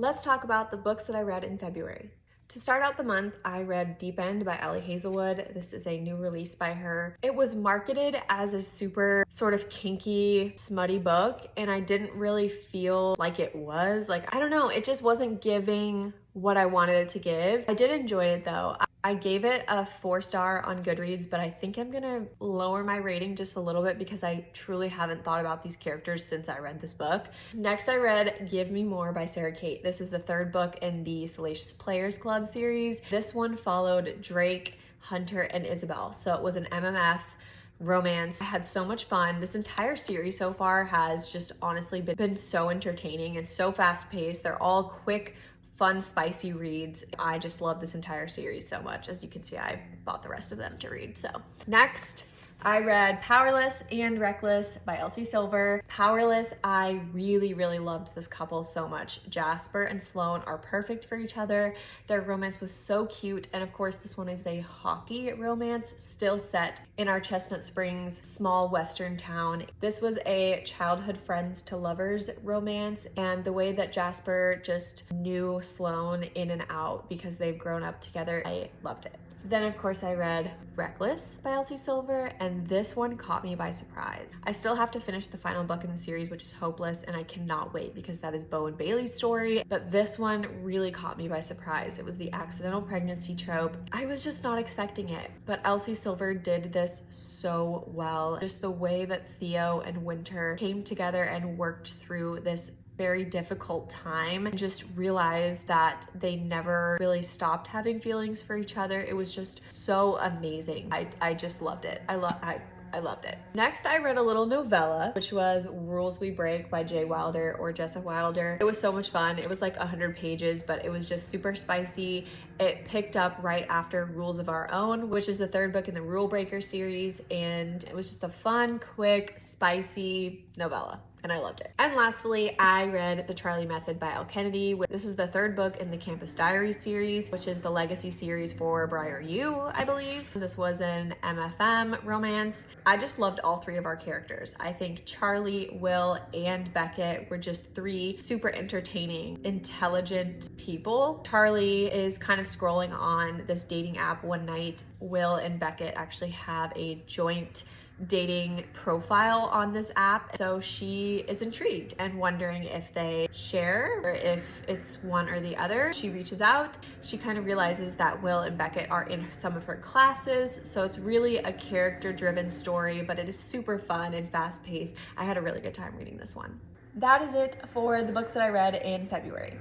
Let's talk about the books that I read in February. To start out the month, I read Deep End by Ellie Hazelwood. This is a new release by her. It was marketed as a super sort of kinky, smutty book, and I didn't really feel like it was. Like, I don't know, it just wasn't giving what I wanted it to give. I did enjoy it though. I gave it a 4-star on Goodreads, but I think I'm gonna lower my rating just a little bit because I truly haven't thought about these characters since I read this book. Next, I read Give Me More by Sarah Kate. This is the third book in the Salacious Players Club series. This one followed Drake, Hunter, and Isabel. So it was an MMF romance. I had so much fun. This entire series so far has just honestly been so entertaining and so fast paced. They're all quick, fun, spicy reads. I just love this entire series so much. As you can see, I bought the rest of them to read. So next, I read Powerless and Reckless by Elsie Silver. Powerless, I really loved this couple so much. Jasper and Sloane are perfect for each other. Their romance was so cute. And of course, this one is a hockey romance, still set in our Chestnut Springs small western town. This was a childhood friends to lovers romance, and the way that Jasper just knew Sloane in and out because they've grown up together, I loved it. Then of course I read Reckless by Elsie Silver, and this one caught me by surprise. I still have to finish the final book in the series, which is Hopeless, and I cannot wait because that is Bo and Bailey's story, but this one really caught me by surprise. It was the accidental pregnancy trope. I was just not expecting it, but Elsie Silver did this so well. Just the way that Theo and Winter came together and worked through this very difficult time and just realized that they never really stopped having feelings for each other. It was just so amazing. I just loved it. I loved it. Next, I read a little novella, which was Rules We Break by Jay Wilder or Jessa Wilder. It was so much fun. It was like 100 pages, but it was just super spicy. It picked up right after Rules of Our Own, which is the third book in the Rule Breaker series, and it was just a fun, quick, spicy novella, and I loved it. And lastly, I read The Charlie Method by Elle Kennedy. This is the third book in the Campus Diaries series, which is the legacy series for Briar U, I believe. This was an MFM romance. I just loved all three of our characters. I think Charlie, Will, and Beckett were just three super entertaining, intelligent people. Charlie is kind of scrolling on this dating app one night. Will and Beckett actually have a joint dating profile on this app, so she is intrigued and wondering if they share or if it's one or the other. She reaches out. She kind of realizes that Will and Beckett are in some of her classes, so it's really a character-driven story, but it is super fun and fast-paced. I had a really good time reading this one. That is it for the books that I read in February.